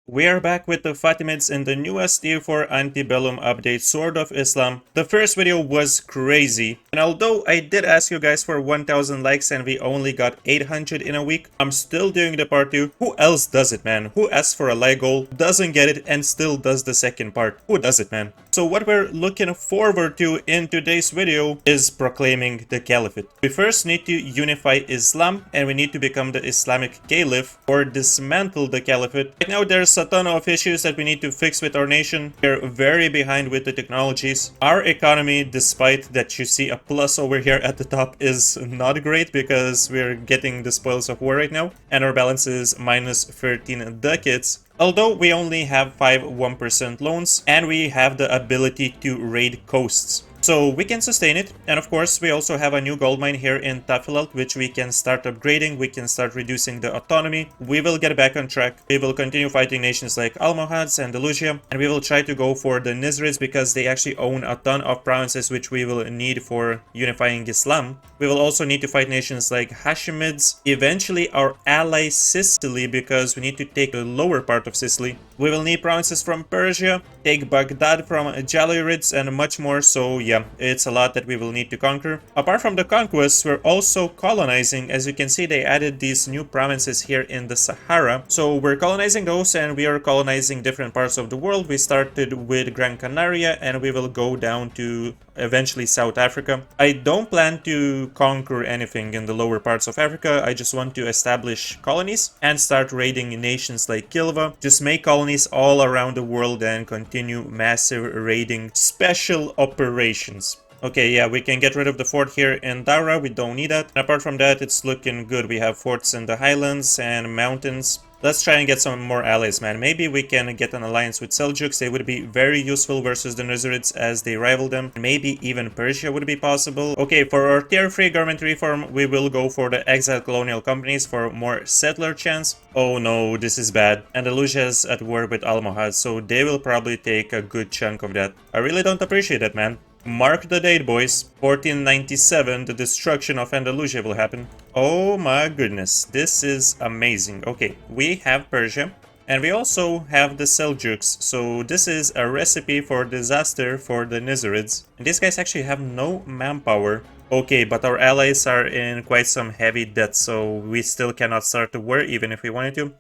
We are back with the Fatimids in the newest tier 4 Ante Bellum update, Sword of Islam. The first video was crazy, and although I did ask you guys for 1000 likes and we only got 800 in a week, I'm still doing the part 2. Who else does it, man? Who asks for a like goal, doesn't get it, and still does the second part? Who does it, man? So what we're looking forward to in today's video is proclaiming the Caliphate. We first need to unify Islam, and we need to become the Islamic Caliph or dismantle the Caliphate. Right now there's a ton of issues that we need to fix with our nation. We're very behind with the technologies. Our economy, despite that you see a plus over here at the top, is not great because we're getting the spoils of war right now, and our balance is minus 13 ducats. Although we only have 5 1% loans, and we have the ability to raid coasts. So we can sustain it, and of course we also have a new gold mine here in Tafilalt which we can start upgrading, we can start reducing the autonomy. We will get back on track, we will continue fighting nations like Almohads and Luger, and we will try to go for the Nizrids because they actually own a ton of provinces which we will need for unifying Islam. We will also need to fight nations like Hashemids, eventually our ally Sicily because we need to take the lower part of Sicily. We will need provinces from Persia, take Baghdad from Jalirids, and much more. So yeah, it's a lot that we will need to conquer. Apart from the conquests, we're also colonizing. As you can see, they added these new provinces here in the Sahara. So we're colonizing those, and we are colonizing different parts of the world. We started with Gran Canaria, and we will go down to eventually South Africa. I don't plan to conquer anything in the lower parts of Africa. I just want to establish colonies and start raiding nations like Kilva. Just make colonies all around the world and continue massive raiding special operations. Okay, yeah, we can get rid of the fort here in Dara. We don't need that. And apart from that, it's looking good. We have forts in the highlands and mountains. Let's try and get some more allies, man. Maybe we can get an alliance with Seljuks. They would be very useful versus the Nizrids as they rival them. Maybe even Persia would be possible. Okay, for our tier 3 government reform, we will go for the exiled colonial companies for more settler chance. Oh no, this is bad. Andalusia is at war with Almohad, so they will probably take a good chunk of that. I really don't appreciate that, man. Mark the date, boys. 1497, the destruction of Andalusia will happen. Oh my goodness, this is amazing. Okay, we have Persia, and we also have the Seljuks, so this is a recipe for disaster for the Nizrids. And these guys actually have no manpower. Okay, but our allies are in quite some heavy debt, so we still cannot start the war even if we wanted to.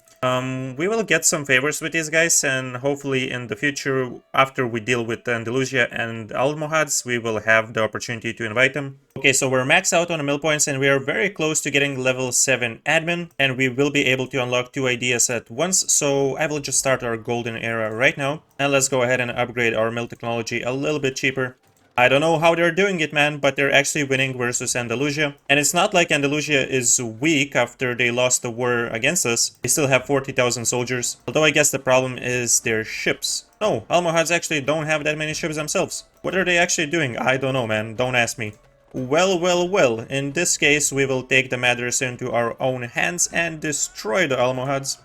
We will get some favors with these guys, and hopefully in the future, after we deal with Andalusia and Almohads, we will have the opportunity to invite them. Okay, so we're maxed out on the mill points, and we are very close to getting level 7 admin, and we will be able to unlock 2 ideas at once, so I will just start our golden era right now. And let's go ahead and upgrade our mill technology a little bit cheaper. I don't know how they're doing it, man, but they're actually winning versus Andalusia. And it's not like Andalusia is weak after they lost the war against us. They still have 40,000 soldiers. Although I guess the problem is their ships. No, Almohads actually don't have that many ships themselves. What are they actually doing? I don't know, man. Don't ask me. Well. In this case, we will take the matters into our own hands and destroy the Almohads.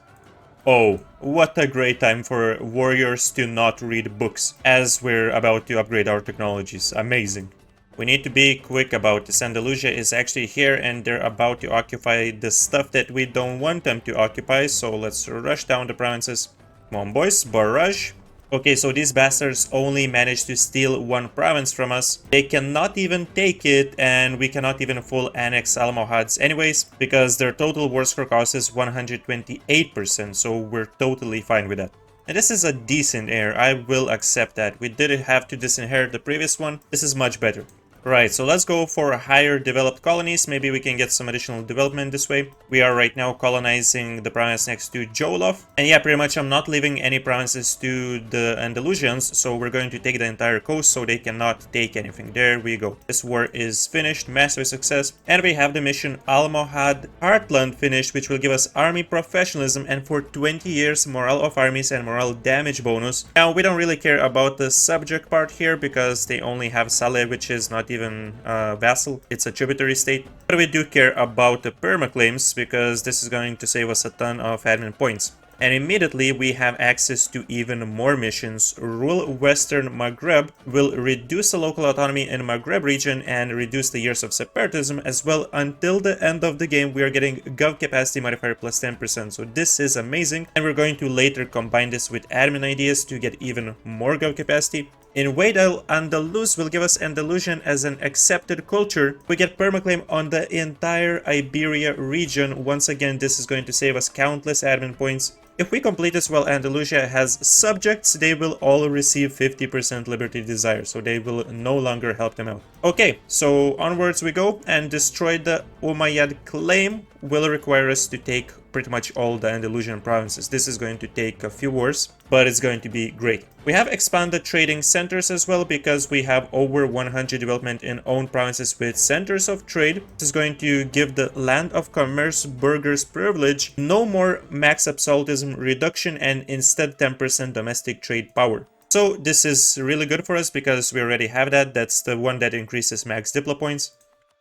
Oh, what a great time for warriors to not read books as we're about to upgrade our technologies. Amazing. We need to be quick about this. Andalusia is actually here and they're about to occupy the stuff that we don't want them to occupy, so let's rush down the provinces. Come on, boys, barrage. Okay, so these bastards only managed to steal 1 province from us. They cannot even take it, and we cannot even full annex Almohads anyways, because their total war score cost is 128%, so we're totally fine with that. And this is a decent heir, I will accept that. We didn't have to disinherit the previous one, this is much better. Right, so let's go for higher developed colonies. Maybe we can get some additional development this way. We are right now colonizing the province next to Jolof. And yeah, pretty much I'm not leaving any provinces to the Andalusians, so we're going to take the entire coast so they cannot take anything. There we go. This war is finished, massive success. And we have the mission Almohad Heartland finished, which will give us army professionalism and for 20 years morale of armies and morale damage bonus. Now, we don't really care about the subject part here because they only have Saleh, which is not even vassal, it's a tributary state. But we do care about the permaclaims because this is going to save us a ton of admin points. And immediately we have access to even more missions. Rule Western Maghreb will reduce the local autonomy in Maghreb region and reduce the years of separatism as well. Until the end of the game we are getting gov capacity modifier plus 10%. So this is amazing, and we're going to later combine this with admin ideas to get even more gov capacity. In Wade Andalus will give us Andalusian as an accepted culture. We get permaclaim on the entire Iberia region. Once again, this is going to save us countless admin points. If we complete this while Andalusia has subjects, they will all receive 50% liberty desire, so they will no longer help them out. Okay, so onwards we go, and destroy the Umayyad claim will require us to take pretty much all the Andalusian provinces. This is going to take a few wars, but it's going to be great. We have expanded trading centers as well because we have over 100 development in owned provinces with centers of trade. This is going to give the land of commerce burghers privilege, no more max absolutism reduction, and instead 10% domestic trade power. So this is really good for us because we already have that. That's the one that increases max diplo points.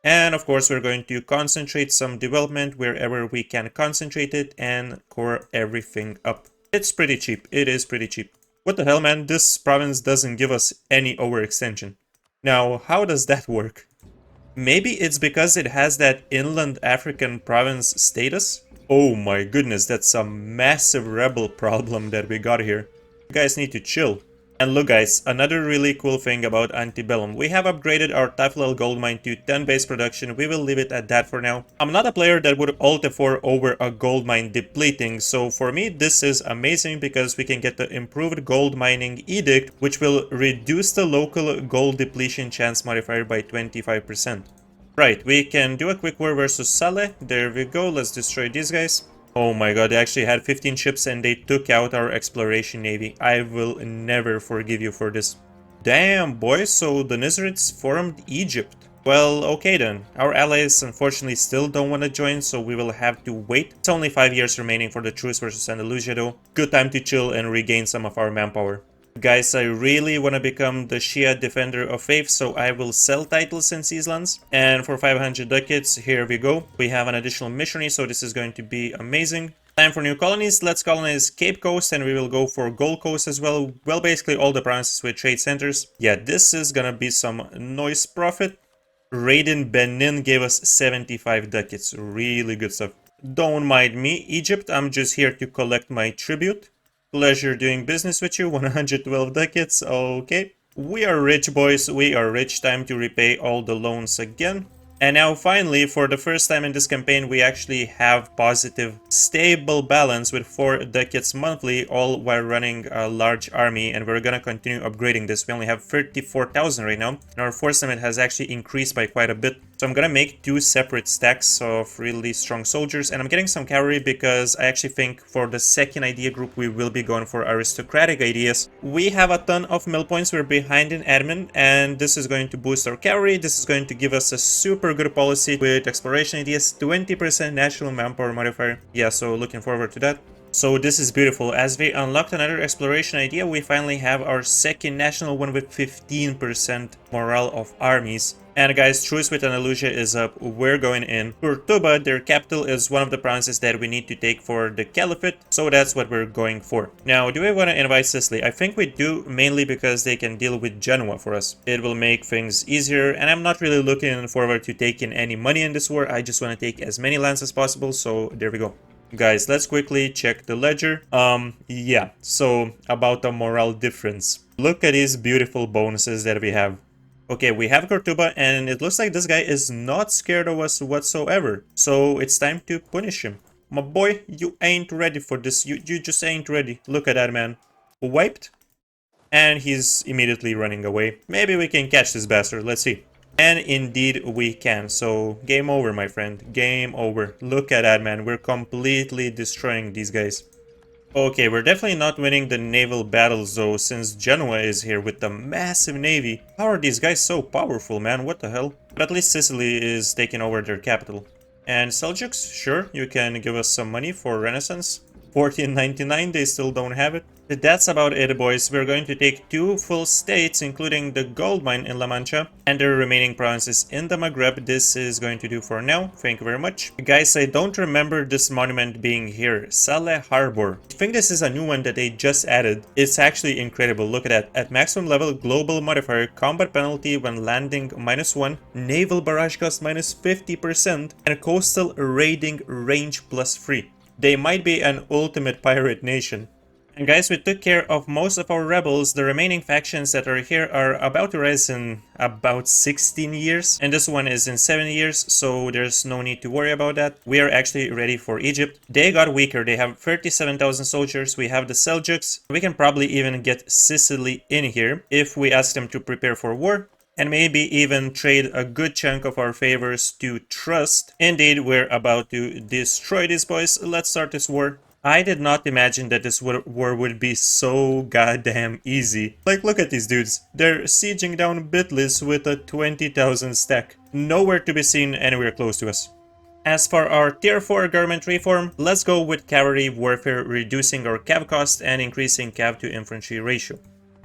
And of course we're going to concentrate some development wherever we can concentrate it and core everything up. It's pretty cheap. It is pretty cheap. What the hell, man? This province doesn't give us any overextension. Now, how does that work? Maybe it's because it has that inland African province status? Oh my goodness, that's a massive rebel problem that we got here. You guys need to chill. And look guys, another really cool thing about Ante Bellum. We have upgraded our Taflel gold mine to 10 base production. We will leave it at that for now. I'm not a player that would alt F4 over a gold mine depleting, so for me this is amazing because we can get the improved gold mining edict, which will reduce the local gold depletion chance modifier by 25%. Right, we can do a quick war versus Saleh. There we go, let's destroy these guys. Oh my god, they actually had 15 ships and they took out our exploration navy. I will never forgive you for this. Damn, boys, so the Nizarites formed Egypt. Well, okay then. Our allies unfortunately still don't want to join, so we will have to wait. It's only 5 years remaining for the truce versus Andalusia though. Good time to chill and regain some of our manpower. Guys, I really want to become the Shia Defender of Faith, so I will sell titles in these lands. And for 500 ducats, here we go. We have an additional missionary, so this is going to be amazing. Time for new colonies. Let's colonize Cape Coast, and we will go for Gold Coast as well. Well, basically all the provinces with trade centers. Yeah, this is gonna be some noise profit. Raid in Benin gave us 75 ducats. Really good stuff. Don't mind me, Egypt. I'm just here to collect my tribute. Pleasure doing business with you. 112 ducats. Okay. We are rich, boys. We are rich. Time to repay all the loans again. And now finally, for the first time in this campaign, we actually have positive, stable balance with 4 ducats monthly, all while running a large army, and we're gonna continue upgrading this. We only have 34,000 right now, and our force limit has actually increased by quite a bit. So I'm gonna make 2 separate stacks of really strong soldiers, and I'm getting some cavalry because I actually think for the second idea group we will be going for aristocratic ideas. We have a ton of mill points, we're behind in admin, and this is going to boost our cavalry. This is going to give us a super good policy with exploration ideas, 20% national manpower modifier. Yeah, so looking forward to that. So this is beautiful. As we unlocked another exploration idea, we finally have our second national one with 15% morale of armies. And guys, truce with Andalusia is up. We're going in. Cordoba, their capital, is one of the provinces that we need to take for the Caliphate. So that's what we're going for. Now, do we want to invite Sicily? I think we do, mainly because they can deal with Genoa for us. It will make things easier. And I'm not really looking forward to taking any money in this war. I just want to take as many lands as possible. So there we go. Guys, let's quickly check the ledger. Yeah, so about the morale difference. Look at these beautiful bonuses that we have. Okay, we have Cordoba, and it looks like this guy is not scared of us whatsoever. So it's time to punish him. My boy, you ain't ready for this. You just ain't ready. Look at that, man. Wiped. And he's immediately running away. Maybe we can catch this bastard. Let's see. And indeed we can. So game over, my friend. Game over. Look at that, man. We're completely destroying these guys. Okay, we're definitely not winning the naval battles though, since Genoa is here with the massive navy. How are these guys so powerful, man? What the hell? But at least Sicily is taking over their capital. And Seljuks, sure, you can give us some money for Renaissance. 1499, they still don't have it. That's about it, boys. We're going to take 2 full states, including the gold mine in La Mancha and the remaining provinces in the Maghreb. This is going to do for now. Thank you very much. Guys, I don't remember this monument being here. Saleh Harbor. I think this is a new one that they just added. It's actually incredible. Look at that. At maximum level, global modifier, combat penalty when landing -1, naval barrage cost -50%, and coastal raiding range +3. They might be an ultimate pirate nation. And guys, we took care of most of our rebels. The remaining factions that are here are about to rise in about 16 years. And this one is in 7 years, so there's no need to worry about that. We are actually ready for Egypt. They got weaker. They have 37,000 soldiers. We have the Seljuks. We can probably even get Sicily in here if we ask them to prepare for war. And maybe even trade a good chunk of our favors to trust. Indeed, we're about to destroy these boys. Let's start this war. I did not imagine that this war would be so goddamn easy. Like, look at these dudes. They're sieging down Bitlis with a 20,000 stack. Nowhere to be seen anywhere close to us. As for our tier 4 government reform, let's go with cavalry warfare, reducing our cav cost and increasing cav to infantry ratio.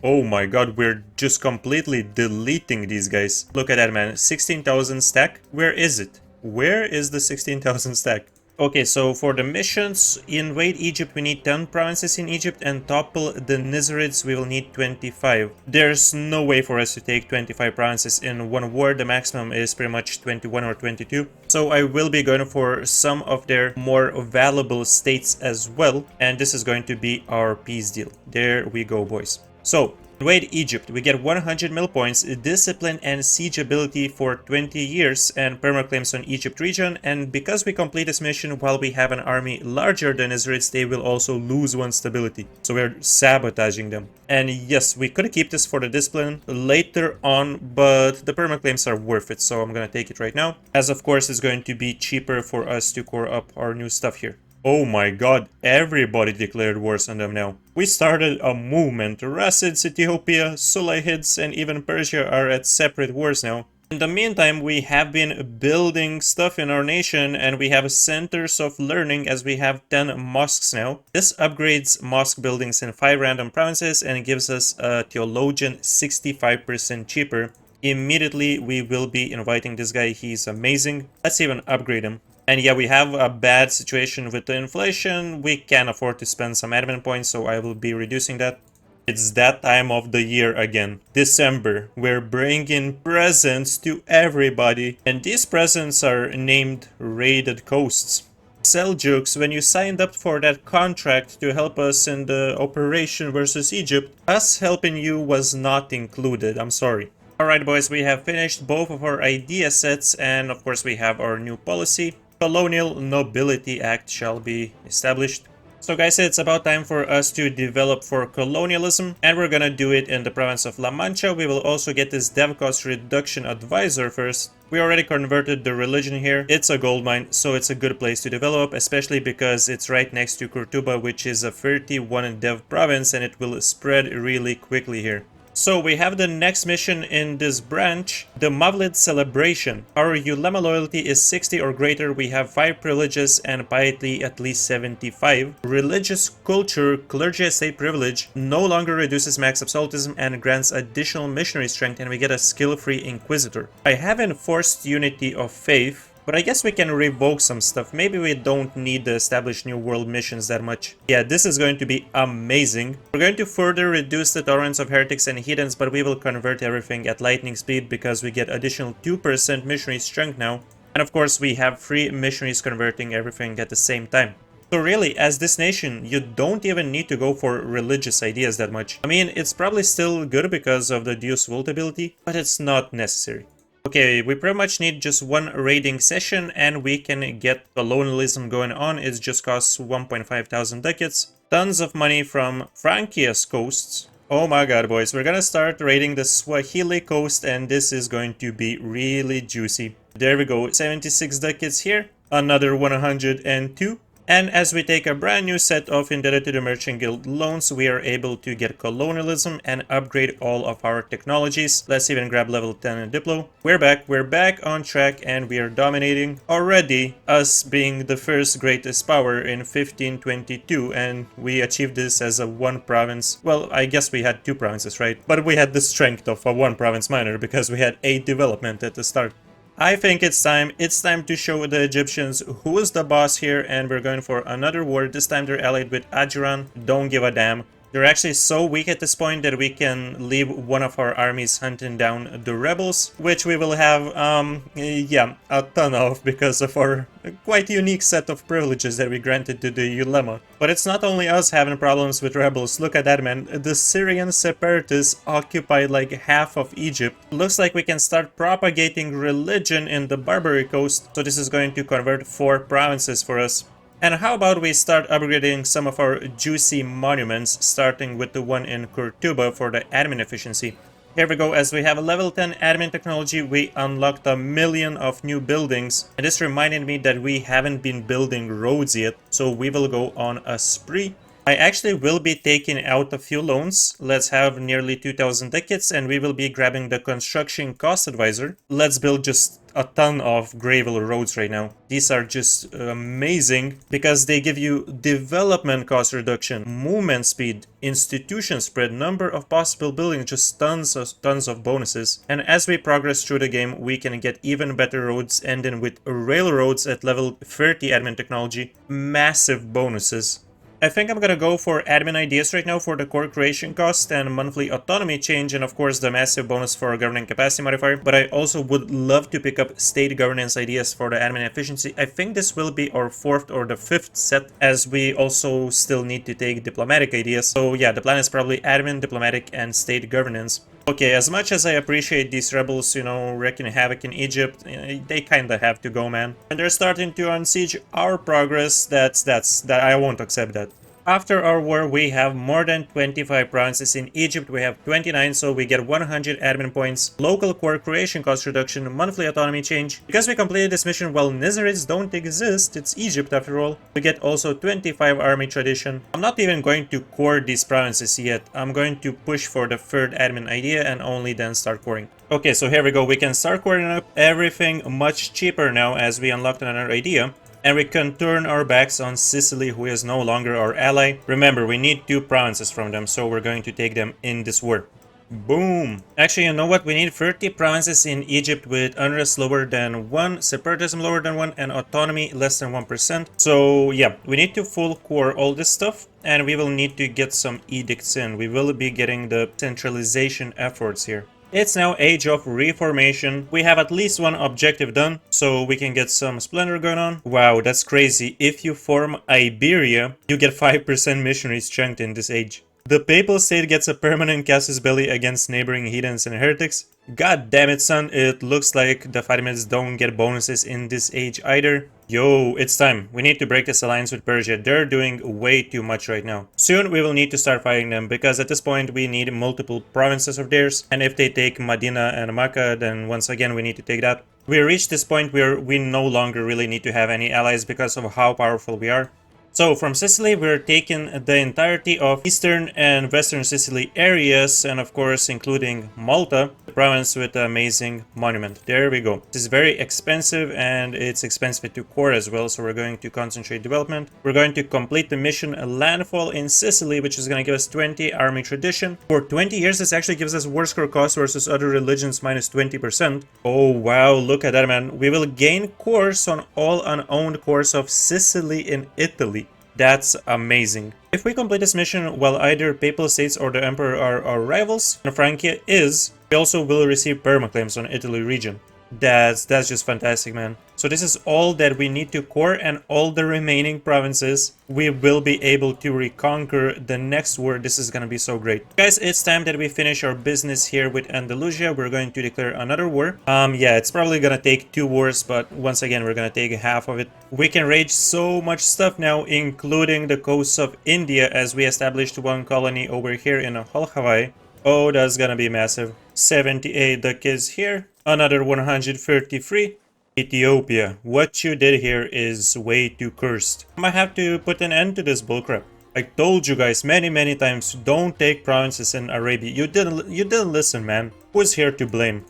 Oh my god, we're just completely deleting these guys. Look at that, man. 16,000 stack. Where is it? Where is the 16,000 stack? Okay, so for the missions, invade Egypt, we need 10 provinces in Egypt, and topple the Nizarids, we will need 25. There's no way for us to take 25 provinces in one war. The maximum is pretty much 21 or 22. So I will be going for some of their more valuable states as well, and this is going to be our peace deal. There we go, boys. So, invade Egypt, we get 100 mil points, discipline and siege ability for 20 years, and permaclaims on Egypt region. And because we complete this mission while we have an army larger than Israel's, they will also lose 1 stability. So we're sabotaging them. And yes, we could keep this for the discipline later on, but the permaclaims are worth it, so I'm gonna take it right now. As of course, it's going to be cheaper for us to core up our new stuff here. Oh my god, everybody declared wars on them now. We started a movement. Rassids, Ethiopia, Sulahids, and even Persia are at separate wars now. In the meantime, we have been building stuff in our nation, and we have centers of learning as we have 10 mosques now. This upgrades mosque buildings in 5 random provinces and gives us a theologian 65% cheaper. Immediately, we will be inviting this guy. He's amazing. Let's even upgrade him. And yeah, we have a bad situation with the inflation. We can afford to spend some admin points, so I will be reducing that. It's that time of the year again. December. We're bringing presents to everybody. And these presents are named Raided Coasts. Seljuks, when you signed up for that contract to help us in the operation versus Egypt, us helping you was not included. I'm sorry. Alright boys, we have finished both of our idea sets, and of course we have our new policy. Colonial Nobility Act shall be established. So guys, it's about time for us to develop for colonialism, and we're gonna do it in the province of La Mancha. We will also get this dev cost reduction advisor first. We already converted the religion here. It's a gold mine, so it's a good place to develop, especially because it's right next to Kurtuba, which is a 31 dev province, and it will spread really quickly here. So we have the next mission in this branch, the Mavlid celebration. Our ulema loyalty is 60 or greater, we have 5 privileges, and piety at least 75. Religious culture, clergy estate privilege, no longer reduces max absolutism and grants additional missionary strength, and we get a skill-free inquisitor. I have enforced unity of faith, but I guess we can revoke some stuff. Maybe we don't need to establish new world missions that much. Yeah, this is going to be amazing. We're going to further reduce the tolerance of heretics and heathens, but we will convert everything at lightning speed because we get additional 2% missionary strength now. And of course, we have 3 missionaries converting everything at the same time. So really, as this nation, you don't even need to go for religious ideas that much. I mean, it's probably still good because of the Deus Vult ability, but it's not necessary. Okay, we pretty much need just 1 raiding session and we can get colonialism going on. It just costs 1,500 ducats. Tons of money from Frankia's coasts. Oh my god, boys, we're gonna start raiding the Swahili coast, and this is going to be really juicy. There we go, 76 ducats here, another 102. And as we take a brand new set of indebted to the Merchant Guild loans, we are able to get colonialism and upgrade all of our technologies. Let's even grab level 10 in Diplo. We're back on track and we are dominating already, us being the first greatest power in 1522, and we achieved this as a one province. Well, I guess we had two provinces, right? But we had the strength of a one province minor because we had 8 development at the start. I think it's time to show the Egyptians who is the boss here, and we're going for another war. This time they're allied with Adjuran. Don't give a damn. They're actually so weak at this point that we can leave one of our armies hunting down the rebels, which we will have, yeah, a ton of because of our quite unique set of privileges that we granted to the ulema. But it's not only us having problems with rebels. Look at that, man. The Syrian separatists occupied like half of Egypt. Looks like we can start propagating religion in the Barbary coast, so this is going to convert 4 provinces for us. And how about we start upgrading some of our juicy monuments, starting with the one in Cortuba for the admin efficiency. Here we go, as we have a level 10 admin technology, we unlocked 1 million of new buildings. And this reminded me that we haven't been building roads yet, so we will go on a spree. I actually will be taking out a few loans. Let's have nearly 2,000 tickets and we will be grabbing the construction cost advisor. Let's build just a ton of gravel roads right now. These are just amazing because they give you development cost reduction, movement speed, institution spread, number of possible buildings, just tons of bonuses. And as we progress through the game, we can get even better roads, ending with railroads at level 30 admin technology, massive bonuses. I think I'm gonna go for admin ideas right now for the core creation cost and monthly autonomy change, and of course the massive bonus for governing capacity modifier. But I also would love to pick up state governance ideas for the admin efficiency. I think this will be our 4th or the 5th set, as we also still need to take diplomatic ideas. So yeah, the plan is probably admin, diplomatic, and state governance. Okay, as much as I appreciate these rebels, you know, wreaking havoc in Egypt, they kinda have to go, man. And they're starting to unsiege our progress. That I won't accept that. After our war, we have more than 25 provinces. In Egypt, we have 29, so we get 100 admin points, local core creation cost reduction, monthly autonomy change. Because we completed this mission while Nizarids don't exist, it's Egypt after all, we get also 25 army tradition. I'm not even going to core these provinces yet. I'm going to push for the 3rd admin idea and only then start coring. Okay, so here we go. We can start coring up everything much cheaper now as we unlocked another idea. And we can turn our backs on Sicily, who is no longer our ally. Remember, we need 2 provinces from them, so we're going to take them in this war. Boom! Actually, you know what? We need 30 provinces in Egypt with unrest lower than 1, separatism lower than 1, and autonomy less than 1%. So yeah, we need to full core all this stuff, and we will need to get some edicts in. We will be getting the centralization efforts here. It's now Age of Reformation. We have at least one objective done, so we can get some splendor going on. Wow, that's crazy. If you form Iberia, you get 5% missionary strength in this age. The Papal State gets a permanent casus belli against neighboring heathens and heretics. God damn it, son, it looks like the Fatimids don't get bonuses in this age either. Yo, it's time. We need to break this alliance with Persia. They're doing way too much right now. Soon we will need to start fighting them because at this point we need multiple provinces of theirs. And if they take Medina and Makkah, then once again we need to take that. We reached this point where we no longer really need to have any allies because of how powerful we are. So from Sicily, we're taking the entirety of eastern and western Sicily areas, and of course including Malta, the province with the amazing monument. There we go. This is very expensive, and it's expensive to core as well, so we're going to concentrate development. We're going to complete the mission Landfall in Sicily, which is going to give us 20 army tradition. For 20 years, this actually gives us war score cost versus other religions minus 20%. Oh wow, look at that, man. We will gain cores on all unowned cores of Sicily in Italy. That's amazing. If we complete this mission while either Papal States or the Emperor are our rivals, and Francia is, we also will receive permaclaims on Italy region. That's just fantastic, man. So this is all that we need to core, and all the remaining provinces we will be able to reconquer the next war. This is gonna be so great. Guys, it's time that we finish our business here with Andalusia. We're going to declare another war. Yeah, it's probably gonna take 2 wars, but once again, we're gonna take half of it. We can rage so much stuff now, including the coasts of India, as we established 1 colony over here in Hawaii. Oh, that's gonna be massive. 78 ducats here. Another 133. Ethiopia, what you did here is way too cursed. I might have to put an end to this bullcrap. I told you guys many times, don't take provinces in Arabia. You didn't listen, man. Who's here to blame?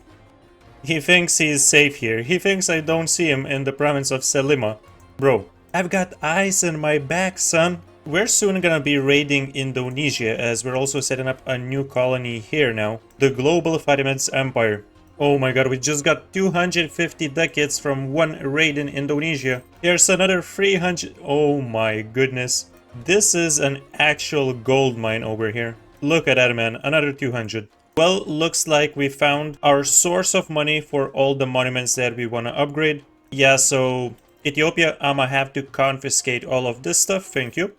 He thinks he's safe here. He thinks I don't see him in the province of Selima. Bro, I've got eyes in my back, son. We're soon gonna be raiding Indonesia, as we're also setting up a new colony here now. The Global Fatimids Empire. Oh my god, we just got 250 ducats from one raid in Indonesia. Here's another 300. Oh my goodness. This is an actual gold mine over here. Look at that, man. Another 200. Well, looks like we found our source of money for all the monuments that we want to upgrade. Yeah, so Ethiopia, I'ma have to confiscate all of this stuff. Thank you.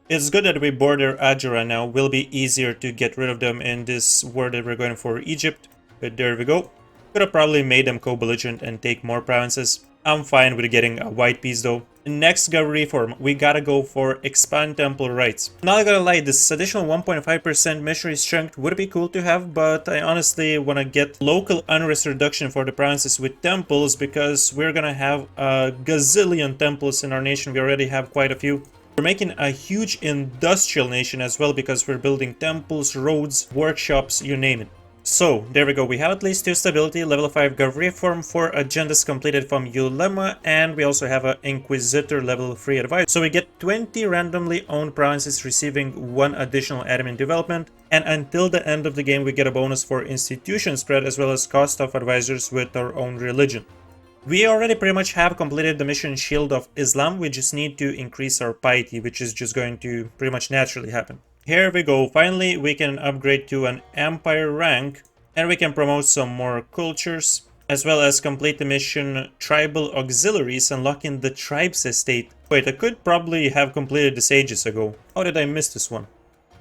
It's good that we border Adjara now. Will be easier to get rid of them in this war that we're going for Egypt. But there we go. Could have probably made them co-belligerent and take more provinces. I'm fine with getting a white piece though. Next government reform, we gotta go for expand temple rights. Not gonna lie, this additional 1.5% missionary strength would be cool to have, but I honestly wanna get local unrest reduction for the provinces with temples because we're gonna have a gazillion temples in our nation. We already have quite a few. We're making a huge industrial nation as well because we're building temples, roads, workshops, you name it. So, there we go, we have at least 2 stability, level 5 gov reform, 4 agendas completed from Ulema, and we also have an Inquisitor level 3 advice. So we get 20 randomly owned provinces receiving 1 additional admin development, and until the end of the game we get a bonus for institution spread as well as cost of advisors with our own religion. We already pretty much have completed the mission Shield of Islam, we just need to increase our piety, which is just going to pretty much naturally happen. Here we go, finally we can upgrade to an Empire rank and we can promote some more cultures as well as complete the mission Tribal Auxiliaries, unlocking the Tribes estate. Wait, I could probably have completed this ages ago. How did I miss this one?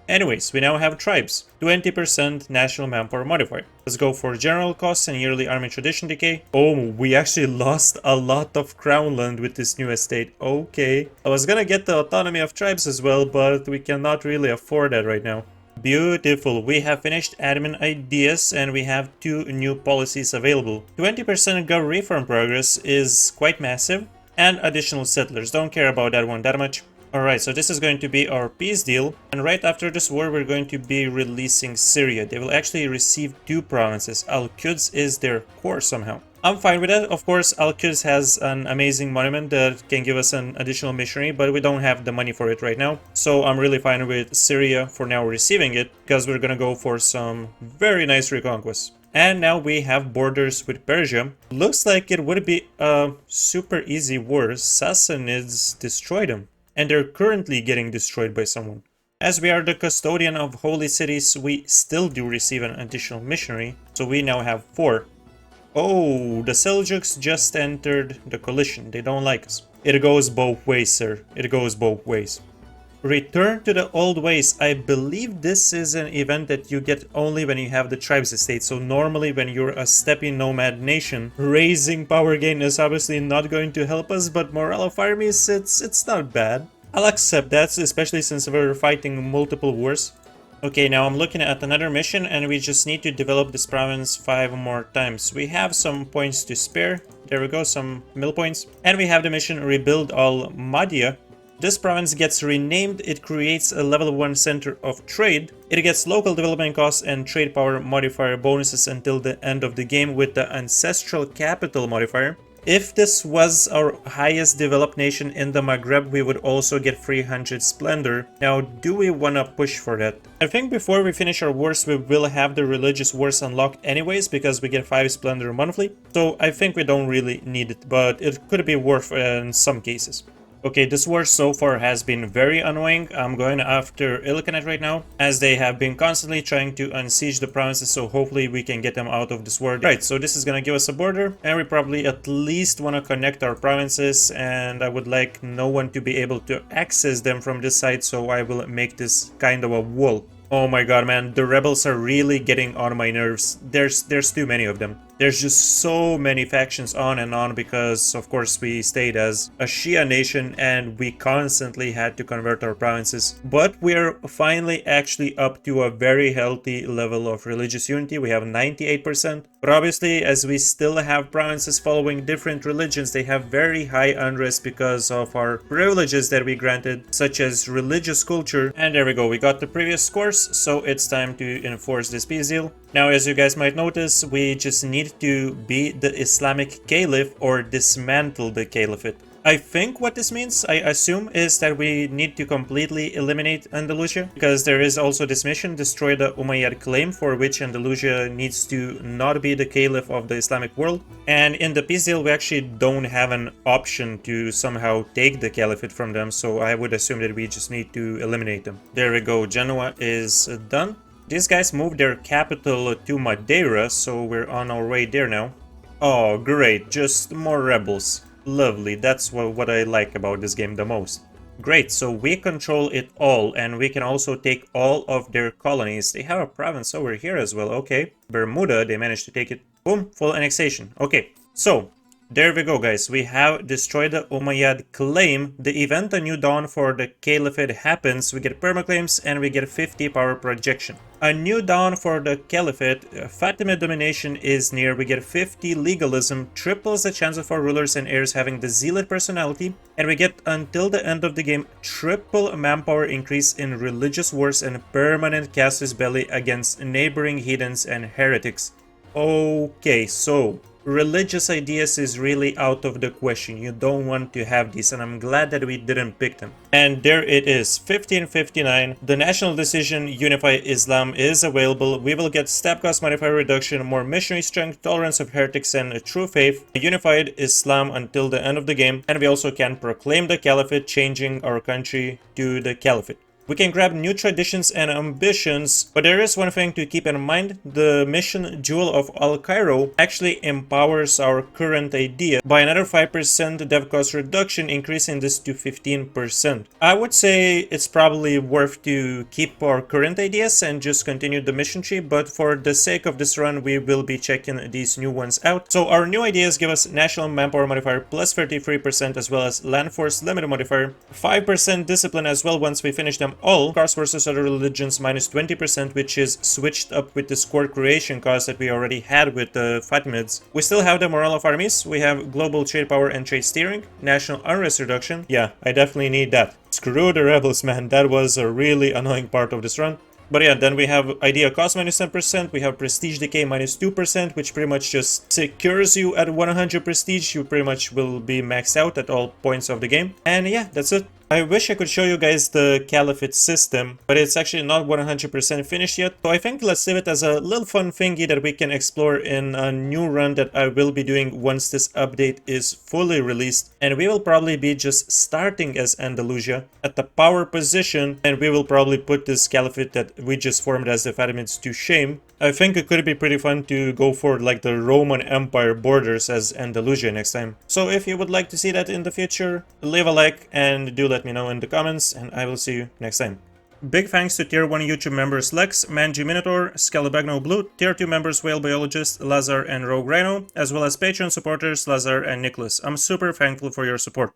Anyways, we now have tribes, 20% national manpower modifier. Let's go for general costs and yearly army tradition decay. Oh, we actually lost a lot of crown land with this new estate. Okay. I was gonna get the autonomy of tribes as well, but we cannot really afford that right now. Beautiful. We have finished admin ideas and we have 2 new policies available. 20% gov reform progress is quite massive, and additional settlers. Don't care about that one that much. Alright, so this is going to be our peace deal, and right after this war we're going to be releasing Syria. They will actually receive 2 provinces. Al-Quds is their core somehow. I'm fine with that. Of course, Al-Quds has an amazing monument that can give us an additional missionary, but we don't have the money for it right now. So I'm really fine with Syria for now receiving it, because we're gonna go for some very nice reconquest. And now we have borders with Persia. Looks like it would be a super easy war. Sassanids destroyed them, and they're currently getting destroyed by someone. As we are the custodian of holy cities, we still do receive an additional missionary, so we now have 4. Oh, the Seljuks just entered the coalition. They don't like us. It goes both ways, sir. It goes both ways. Return to the old ways. I believe this is an event that you get only when you have the tribes estate. So normally when you're a stepping nomad nation, raising power gain is obviously not going to help us, but morale of armies, it's not bad. I'll accept that, especially since we're fighting multiple wars. Okay, now I'm looking at another mission and we just need to develop this province 5 more times. We have some points to spare. There we go, some mill points. And we have the mission Rebuild All Madia. This province gets renamed, it creates a level 1 center of trade, it gets local development costs and trade power modifier bonuses until the end of the game with the ancestral capital modifier. If this was our highest developed nation in the Maghreb, we would also get 300 splendor. Now, do we want to push for that? I think before we finish our wars, we will have the religious wars unlocked anyways, because we get 5 splendor monthly. So I think we don't really need it, but it could be worth in some cases. Okay, this war so far has been very annoying. I'm going after Ilkhanate right now, as they have been constantly trying to unsiege the provinces, so hopefully we can get them out of this war. Right, so this is gonna give us a border, and we probably at least want to connect our provinces, and I would like no one to be able to access them from this side, so I will make this kind of a wall. Oh my god, man, the rebels are really getting on my nerves. There's too many of them. There's just so many factions on and on because, of course, we stayed as a Shia nation and we constantly had to convert our provinces. But we're finally actually up to a very healthy level of religious unity. We have 98%. But obviously, as we still have provinces following different religions, they have very high unrest because of our privileges that we granted, such as religious culture. And there we go, we got the previous scores, so it's time to enforce this peace deal. Now, as you guys might notice, we just need to be the Islamic Caliph or dismantle the Caliphate. I think what this means, I assume, is that we need to completely eliminate Andalusia, because there is also this mission, destroy the Umayyad claim, for which Andalusia needs to not be the Caliph of the Islamic world. And in the peace deal, we actually don't have an option to somehow take the Caliphate from them, so I would assume that we just need to eliminate them. There we go, Genoa is done. These guys moved their capital to Madeira, so we're on our way there now. Oh, great, just more rebels. Lovely, that's what I like about this game the most. Great, so we control it all, and we can also take all of their colonies. They have a province over here as well, okay. Bermuda, they managed to take it. Boom, full annexation. Okay, so there we go, guys. We have destroyed the Umayyad claim. The event A New Dawn for the Caliphate happens. We get permaclaims and we get 50 power projection. A New Dawn for the Caliphate. Fatimid domination is near. We get 50 legalism. Triples the chance of our rulers and heirs having the zealot personality. And we get, until the end of the game, triple manpower increase in religious wars and permanent casus belli against neighboring heathens and heretics. Okay, so religious ideas is really out of the question. You don't want to have these, and I'm glad that we didn't pick them. And there it is, 1559. The national decision Unify Islam is available. We will get stab cost modifier reduction, more missionary strength, tolerance of heretics, and a true faith, unified Islam until the end of the game. And we also can proclaim the Caliphate, changing our country to the Caliphate. We can grab new traditions and ambitions, but there is one thing to keep in mind. The mission Jewel of Al Cairo actually empowers our current idea by another 5% dev cost reduction, increasing this to 15%. I would say it's probably worth to keep our current ideas and just continue the mission tree, but for the sake of this run, we will be checking these new ones out. So our new ideas give us national manpower modifier plus 33%, as well as land force limit modifier, 5% discipline as well once we finish them all. Cost versus other religions minus 20%, which is switched up with the score creation cost that we already had with the Fatimids. We still have the morale of armies. We have global trade power and trade steering, national unrest reduction. Yeah, I definitely need that. Screw the rebels, man. That was a really annoying part of this run. But yeah, then we have idea cost minus 10%, we have prestige decay minus 2%, which pretty much just secures you at 100 prestige. You pretty much will be maxed out at all points of the game. And yeah, that's it. I wish I could show you guys the Caliphate system, but it's actually not 100% finished yet. So I think let's leave it as a little fun thingy that we can explore in a new run that I will be doing once this update is fully released. And we will probably be just starting as Andalusia at the power position, and we will probably put this Caliphate that we just formed as the Fatimids to shame. I think it could be pretty fun to go for like the Roman Empire borders as Andalusia next time. So if you would like to see that in the future, leave a like and do let me know in the comments, and I will see you next time. Big thanks to Tier 1 YouTube members Lex, MangyMinotaur, ScaldabagnoBlu, Tier 2 members Whale Biologist, Lazar and RogueRhino, as well as Patreon supporters Lazar and Nikolas. I'm super thankful for your support.